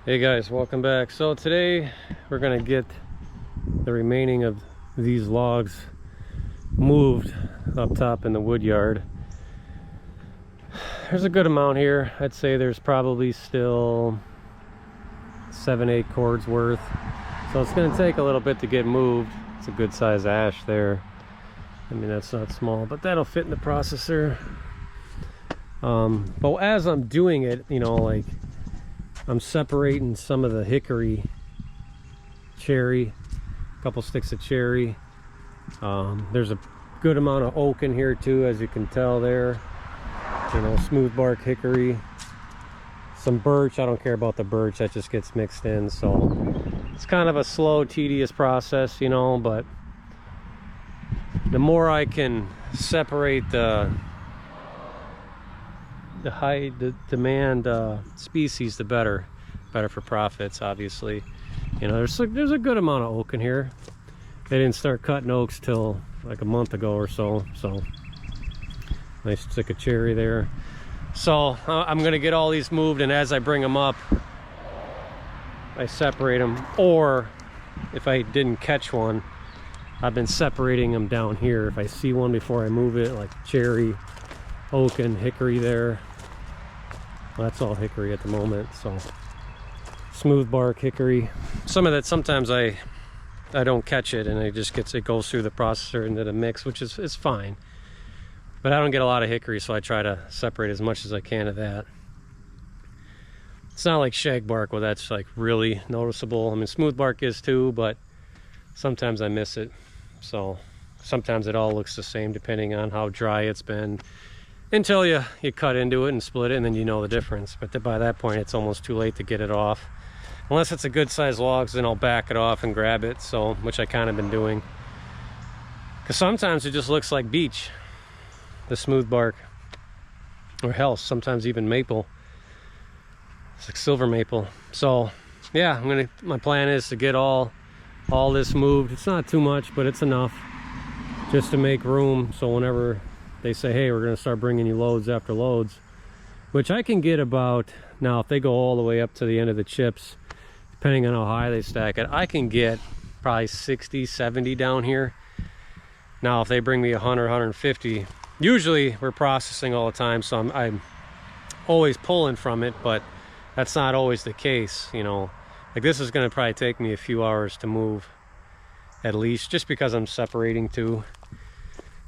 Hey guys, welcome back. So today we're gonna get the remaining of these logs moved up top in the wood yard. There's a good amount here. I'd say there's probably still 7-8 cords worth. So it's gonna take a little bit to get moved. It's a good size ash there. I mean, that's not small, but that'll fit in the processor. But as I'm doing it, you know, like I'm separating some of the hickory, cherry, a couple sticks of cherry. There's a good amount of oak in here too, as you can tell there. You know, smooth bark hickory, some birch. I don't care about the birch, that just gets mixed in. So it's kind of a slow, tedious process, you know, but the more I can separate the high demand species, the better for profits, obviously. You know, there's a good amount of oak in here. They didn't start cutting oaks till like a month ago or so. So nice stick of cherry there. So I'm gonna get all these moved, and as I bring them up I separate them, or if I didn't catch one, I've been separating them down here. If I see one before I move it, like cherry, oak, and hickory there. Well, that's all hickory at the moment. So smooth bark hickory. Some of that, sometimes I don't catch it, and it goes through the processor into the mix, which is fine. But I don't get a lot of hickory, so I try to separate as much as I can of that. It's not like shag bark where that's like really noticeable. I mean, smooth bark is too, but sometimes I miss it. So sometimes it all looks the same depending on how dry it's been, until you cut into it and split it, and then you know the difference. But by that point it's almost too late to get it off, unless it's a good size log. Then I'll back it off and grab it, so which I kind of been doing, because sometimes it just looks like beech, the smooth bark, or hell, sometimes even maple. It's like silver maple. So yeah, my plan is to get all this moved. It's not too much, but it's enough just to make room, so whenever they say, hey, we're going to start bringing you loads after loads, which I can get about, now if they go all the way up to the end of the chips, depending on how high they stack it, I can get probably 60, 70 down here. Now if they bring me 100, 150, usually we're processing all the time, so I'm always pulling from it, but that's not always the case, you know. Like this is going to probably take me a few hours to move, at least, just because I'm separating too.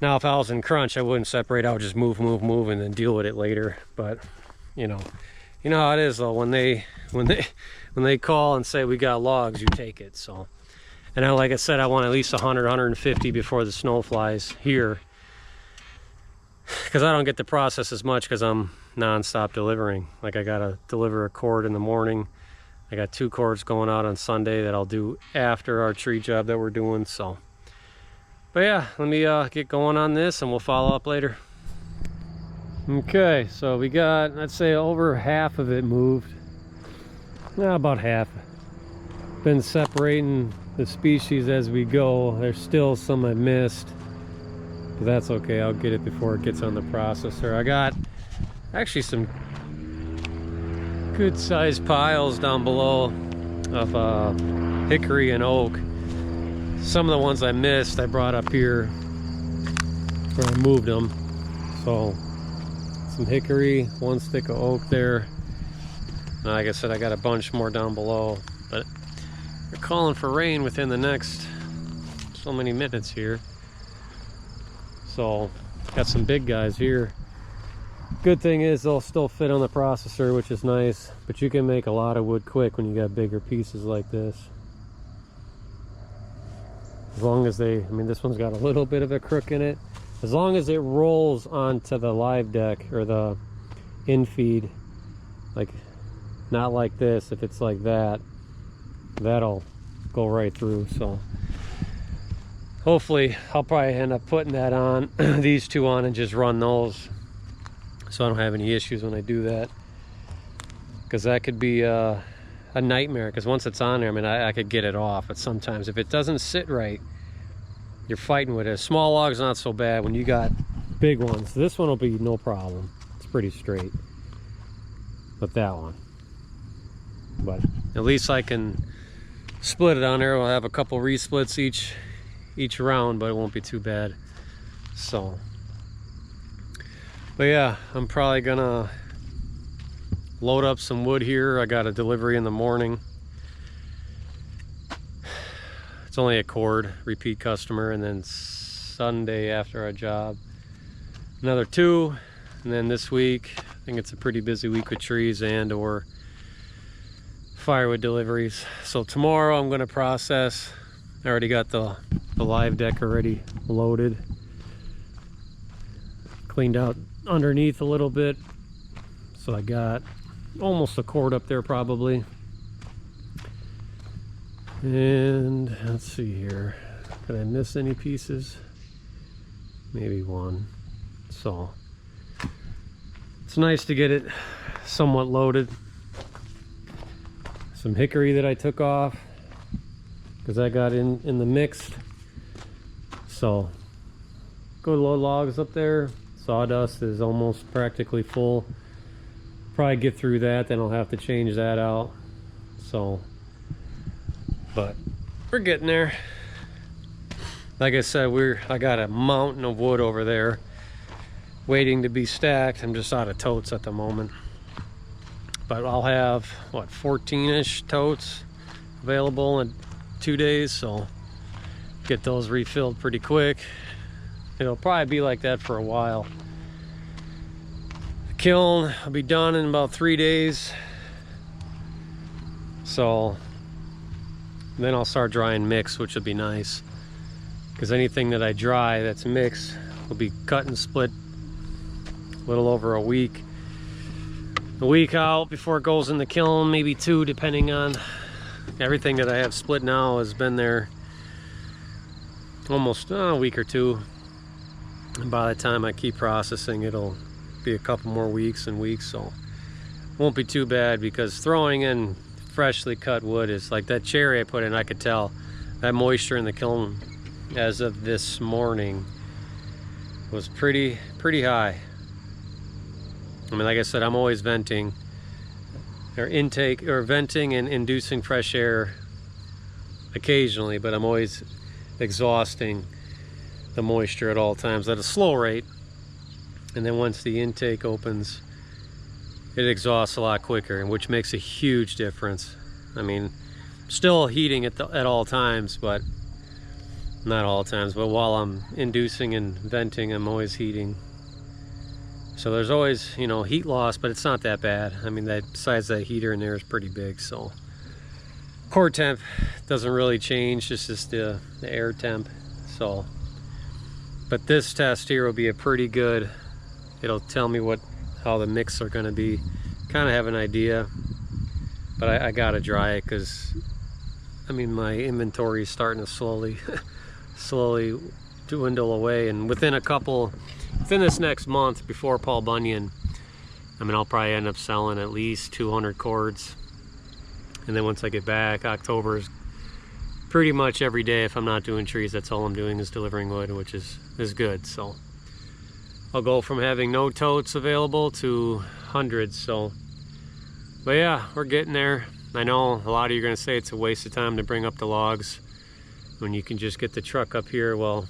Now if I was in crunch, I wouldn't separate. I would just move and then deal with it later. But you know how it is though. When they call and say we got logs, you take it. So, and now, like I said, I want at least 100, 150 before the snow flies here, because I don't get to process as much because I'm non-stop delivering. Like I gotta deliver a cord in the morning. I got 2 cords going out on Sunday that I'll do after our tree job that we're doing. So. But yeah, let me get going on this and we'll follow up later. Okay, so we got, let's say, over half of it moved. Yeah, about half. Been separating the species as we go. There's still some I missed, but that's okay. I'll get it before it gets on the processor. I got actually some good sized piles down below of hickory and oak. Some of the ones I missed I brought up here where I moved them. So some hickory, 1 stick of oak there, and like I said, I got a bunch more down below. But they're calling for rain within the next so many minutes here, so got some big guys here. Good thing is they'll still fit on the processor, which is nice, but you can make a lot of wood quick when you got bigger pieces like this. As long as I mean, this one's got a little bit of a crook in it. As long as it rolls onto the live deck or the infeed, like not like this. If it's like that, that'll go right through. So hopefully I'll probably end up putting that on, these 2 on, and just run those, so I don't have any issues when I do that. Because that could be a nightmare, because once it's on there, I mean, I could get it off, but sometimes if it doesn't sit right, you're fighting with it. Small log's not so bad. When you got big ones, this one will be no problem. It's pretty straight, but that one, but At least I can split it on there. We'll have a couple resplits each round, but it won't be too bad. So, but yeah, I'm probably gonna load up some wood here. I got a delivery in the morning. It's only a cord, repeat customer, and then Sunday after our job, another 2, and then this week, I think it's a pretty busy week with trees and or firewood deliveries. So tomorrow I'm going to process. I already got the live deck already loaded, cleaned out underneath a little bit, so I got almost a cord up there probably. And let's see here, did I miss any pieces? Maybe one. So it's nice to get it somewhat loaded. Some hickory that I took off because I got in the mixed. So go load logs up there. Sawdust is almost practically full. Probably get through that, then I'll have to change that out. So, but we're getting there. Like I said, I got a mountain of wood over there waiting to be stacked. I'm just out of totes at the moment. But I'll have, what, 14-ish totes available in 2 days, so get those refilled pretty quick. It'll probably be like that for a while. The kiln will be done in about 3 days. So then I'll start drying mix, which will be nice. Because anything that I dry that's mixed will be cut and split a little over a week out before it goes in the kiln, maybe 2, depending on. Everything that I have split now has been there almost a week or 2, and by the time I keep processing, it'll be a couple more weeks and weeks, so it won't be too bad. Because throwing in freshly cut wood is like that cherry I put in, I could tell that moisture in the kiln as of this morning was pretty high. I mean, like I said, I'm always venting or venting and inducing fresh air occasionally, but I'm always exhausting the moisture at all times at a slow rate. And then once the intake opens, it exhausts a lot quicker, which makes a huge difference. I mean, still heating at all times, but not all times, but while I'm inducing and venting, I'm always heating. So there's always, you know, heat loss, but it's not that bad. I mean, that size of that heater in there is pretty big, so core temp doesn't really change, it's just the air temp. So, but this test here will be a pretty good, it'll tell me how the mix are going to be. Kind of have an idea, but I gotta dry it because, I mean, my inventory is starting to slowly dwindle away, and within this next month before Paul Bunyan, I mean, I'll probably end up selling at least 200 cords. And then once I get back, October is pretty much every day. If I'm not doing trees, that's all I'm doing is delivering wood, which is good. So I'll go from having no totes available to hundreds. So, but yeah, we're getting there. I know a lot of you are going to say it's a waste of time to bring up the logs when you can just get the truck up here. Well,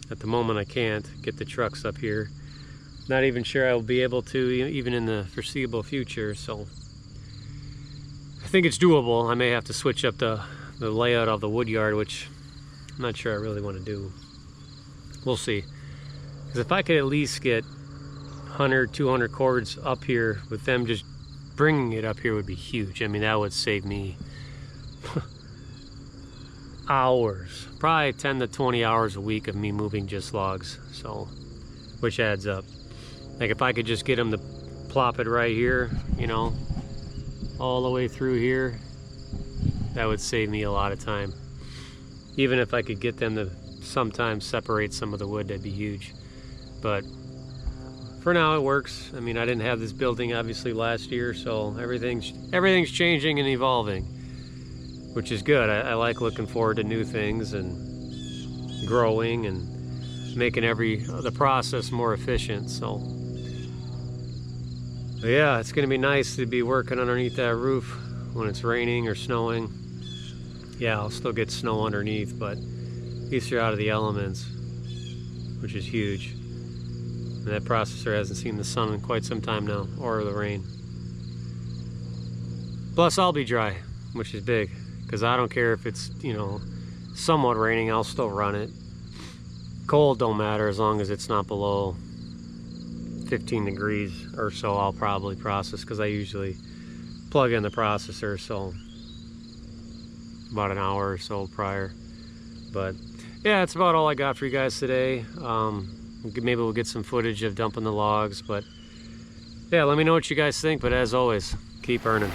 at the moment I can't get the trucks up here. Not even sure I will be able to even in the foreseeable future, so I think it's doable. I may have to switch up the layout of the Woodyard, which I'm not sure I really want to do. We'll see. Because if I could at least get 100, 200 cords up here, with them just bringing it up here would be huge. I mean, that would save me hours, probably 10 to 20 hours a week of me moving just logs, so, which adds up. Like if I could just get them to plop it right here, you know, all the way through here, that would save me a lot of time. Even if I could get them to sometimes separate some of the wood, that'd be huge. But for now it works. I mean, I didn't have this building obviously last year, so everything's changing and evolving, which is good. I like looking forward to new things and growing and making the process more efficient. So, but yeah, it's gonna be nice to be working underneath that roof when it's raining or snowing. Yeah, I'll still get snow underneath, but at least you're out of the elements, which is huge. And that processor hasn't seen the sun in quite some time now, or the rain. Plus I'll be dry, which is big, because I don't care if it's, you know, somewhat raining, I'll still run it. Cold don't matter as long as it's not below 15 degrees or so. I'll probably process, because I usually plug in the processor, so about an hour or so prior. But yeah, that's about all I got for you guys today. Maybe we'll get some footage of dumping the logs, but yeah, let me know what you guys think. But as always, keep earning.